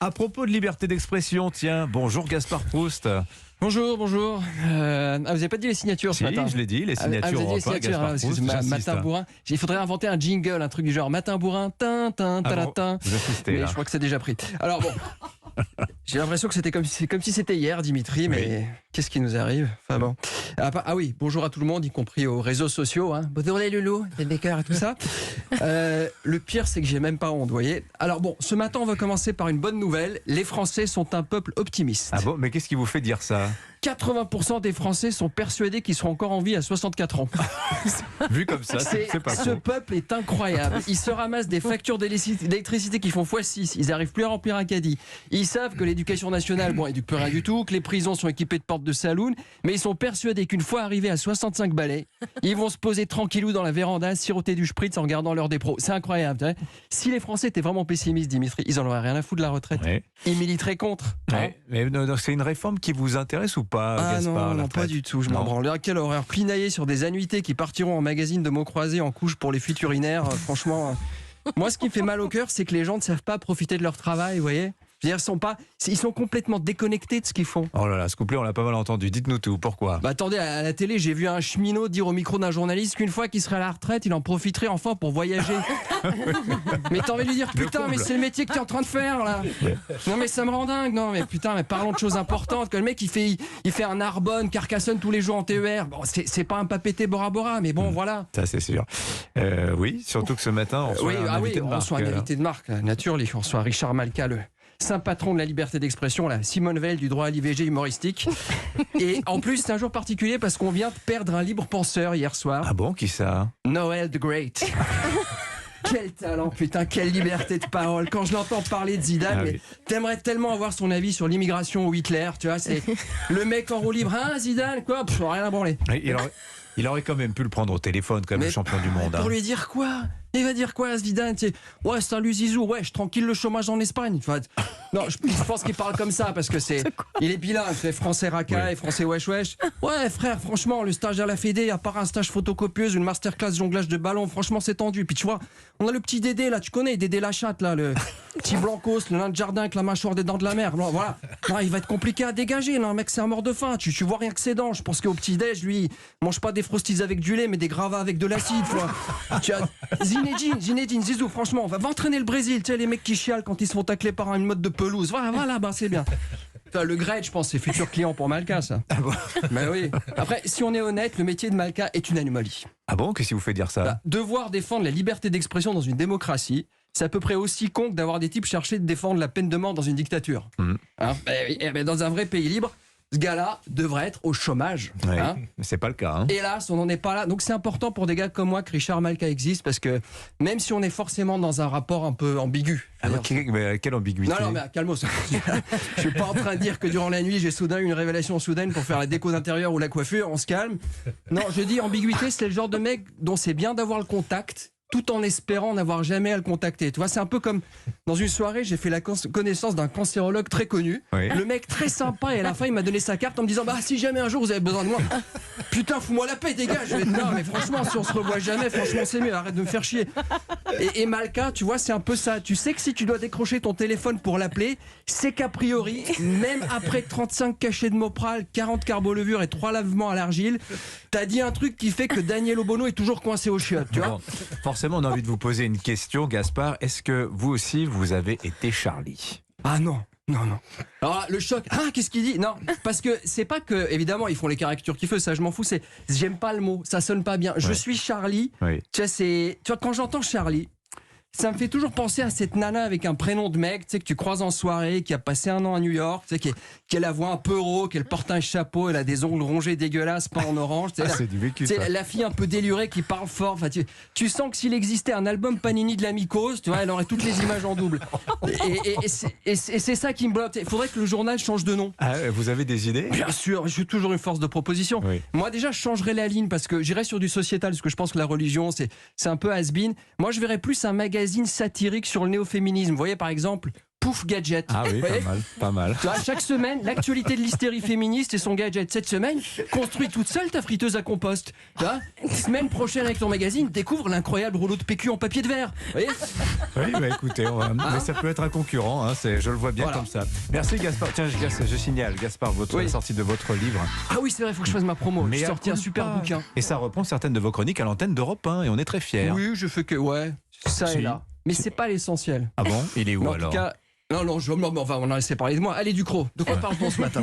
À propos de liberté d'expression, tiens, bonjour Gaspard Proust. Bonjour. Vous n'avez pas dit les signatures ce matin? Je l'ai dit, les signatures. Vous avez dit les signatures, Matin Bourrin. Il faudrait inventer un jingle, un truc du genre Matin Bourrin, tin. Vous assistez, mais là. je crois que c'est déjà pris. Alors bon, j'ai l'impression que c'était comme si c'était hier, Dimitri, mais qu'est-ce qui nous arrive? Enfin bon. Ah oui, bonjour à tout le monde, y compris aux réseaux sociaux. Bonjour les loulous, les bakers et tout ça. Le pire, c'est que j'ai même pas honte, vous voyez. Alors bon, ce matin, on va commencer par une bonne nouvelle. Les Français sont un peuple optimiste. Ah bon, mais qu'est-ce qui vous fait dire ça? 80% des Français sont persuadés qu'ils seront encore en vie à 64 ans. Vu comme ça, c'est pas Ce faux. peuple est incroyable. Ils se ramassent des factures d'électricité qui font x6. Ils n'arrivent plus à remplir un caddie. Ils savent que l'éducation nationale, éduque plus rien du tout, que les prisons sont équipées de portes de saloon, mais ils sont persuadés qu'une fois arrivés à 65 balais, ils vont se poser tranquillou dans la véranda, siroter du spritz en regardant l'heure des pros. C'est incroyable. Tu vois. Si les Français étaient vraiment pessimistes, Dimitri, ils en auraient rien à foutre de la retraite. Ouais. Ils militeraient contre. Ouais. Mais donc, c'est une réforme qui vous intéresse ou pas, Gaspard? Non, pas du tout, je m'en branle. À quelle horreur. Pinailler sur des annuités qui partiront en magazine de mots croisés en couche pour les futurinaires, franchement. Moi, ce qui me fait mal au cœur, c'est que les gens ne savent pas profiter de leur travail, vous voyez. Je veux dire, ils sont complètement déconnectés de ce qu'ils font. Oh là là, ce couplet, on l'a pas mal entendu. Dites-nous tout, pourquoi? Attendez, à la télé, j'ai vu un cheminot dire au micro d'un journaliste qu'une fois qu'il serait à la retraite, il en profiterait enfin pour voyager. Mais t'as envie de lui dire, putain, mais c'est le métier que t'es en train de faire, là. Non, mais ça me rend dingue. Non, mais putain, mais parlons de choses importantes. Que le mec, il fait un Narbonne, Carcassonne tous les jours en TER. Bon, c'est pas un papété Bora Bora, mais bon, voilà. Ça, c'est sûr. Oui, surtout que ce matin, on reçoit un invité de marque. On reçoit un invité de marque, naturally. On reçoit Richard Malka, le saint patron de la liberté d'expression, la Simone Veil du droit à l'IVG humoristique. Et en plus, c'est un jour particulier parce qu'on vient de perdre un libre penseur hier soir. Ah bon, qui ça? Noël the Great. Quel talent, putain, quelle liberté de parole. Quand je l'entends parler de Zidane, mais t'aimerais tellement avoir son avis sur l'immigration ou Hitler, tu vois, c'est le mec en roue libre. Zidane, quoi, rien à branler. Il aurait quand même pu le prendre au téléphone, comme le champion du monde. Pour lui dire quoi? Il va dire quoi, Zidane? Ouais, salut Zizou, ouais, je tranquille le chômage en Espagne. Enfin, non, je pense qu'il parle comme ça parce que il est bilingue, il fait français racaille, français wesh wesh. Ouais, frère, franchement, le stage à la Fédé, à part un stage photocopieuse, une masterclass jonglage de ballon, franchement, c'est tendu. Puis tu vois, on a le petit Dédé là, tu connais, Dédé la chatte là, le petit Blancos, le nain de jardin avec la mâchoire des dents de la mer. Non, voilà. Non, il va être compliqué à dégager. Non, mec, c'est un mort de faim. Tu vois rien que ses dents. Je pense qu'au petit-déj, lui, il mange pas des frosties avec du lait, mais des gravats avec de l'acide. Tu as Zinedine, Zizou, franchement, va entraîner le Brésil. Tu sais, les mecs qui chialent quand ils se font tacler par une mode de pelouse. Voilà, c'est bien. Le Gretsch, je pense, c'est futur client pour Malka, ça. Ah bon? Ben oui. Après, si on est honnête, le métier de Malka est une anomalie. Ah bon? Qu'est-ce qui vous fait dire ça? Devoir défendre la liberté d'expression dans une démocratie, c'est à peu près aussi con que d'avoir des types chercher de défendre la peine de mort dans une dictature. Dans un vrai pays libre, ce gars-là devrait être au chômage. Ouais, mais c'est pas le cas. Hélas, on n'en est pas là. Donc c'est important pour des gars comme moi que Richard Malka existe parce que même si on est forcément dans un rapport un peu ambigu. Mais quelle ambiguïté? Non, mais calmos. Je suis pas en train de dire que durant la nuit, j'ai soudain eu une révélation soudaine pour faire la déco d'intérieur ou la coiffure. On se calme. Non, je dis ambiguïté, c'est le genre de mec dont c'est bien d'avoir le contact, tout en espérant n'avoir jamais à le contacter. Tu vois, c'est un peu comme dans une soirée, j'ai fait la connaissance d'un cancérologue très connu. Oui. Le mec très sympa, et à la fin, il m'a donné sa carte en me disant si jamais un jour vous avez besoin de moi, putain, fous-moi la paix, dégage. Je vais non, mais franchement, si on se revoit jamais, franchement, c'est mieux, arrête de me faire chier. Et Malka, tu vois, c'est un peu ça. Tu sais que si tu dois décrocher ton téléphone pour l'appeler, c'est qu'a priori, même après 35 cachets de Mopral, 40 carbolevures et 3 lavements à l'argile, t'as dit un truc qui fait que Daniel Obono est toujours coincé au chiottes, tu vois. Forcément, on a envie de vous poser une question, Gaspard. Est-ce que vous aussi, vous avez été Charlie? Ah non. Alors là, le choc, qu'est-ce qu'il dit? Non, parce que c'est pas que, évidemment, ils font les caricatures qu'ils font, ça je m'en fous, j'aime pas le mot, ça sonne pas bien. Je suis Charlie, tu vois, quand j'entends Charlie, ça me fait toujours penser à cette nana avec un prénom de mec, tu sais, que tu croises en soirée, qui a passé un an à New York, tu sais, qui a la voix un peu rauque, qu'elle porte un chapeau, elle a des ongles rongés dégueulasses, peints en orange. C'est du vécu, ça. La fille un peu délurée qui parle fort. Enfin, tu sens que s'il existait un album Panini de la mycose, tu vois, elle aurait toutes les images en double. Et c'est ça qui me bloque. Il faudrait que le journal change de nom. Ah, vous avez des idées? Bien sûr, je suis toujours une force de proposition. Oui. Moi, déjà, je changerais la ligne parce que j'irais sur du sociétal, parce que je pense que la religion, c'est un peu has-been. Moi, je verrais plus un magazine satirique sur le néo-féminisme. Vous voyez, par exemple, Pouf Gadget. Ah oui, Vous pas voyez, mal, pas mal. tu vois, chaque semaine, l'actualité de l'hystérie féministe et son gadget. Cette semaine, construis toute seule ta friteuse à compost. Tu vois, semaine prochaine avec ton magazine, découvre l'incroyable rouleau de PQ en papier de verre. Vous voyez, Oui, bah écoutez, mais ça peut être un concurrent, hein, je le vois bien Voilà. comme ça. Merci Gaspard. Tiens, je signale, Gaspard, la sortie de votre livre. ah oui, c'est vrai, il faut que je fasse ma promo. J'ai sorti un super bouquin. Et ça reprend certaines de vos chroniques à l'antenne d'Europe 1 et on est très fiers. Oui, je fais que ça Si. et là. Mais c'est pas l'essentiel. Ah bon? Il est où Mais en alors? tout cas, non, on va en laisser parler de moi. Allez, Ducrot, de quoi parle-t-on ce matin?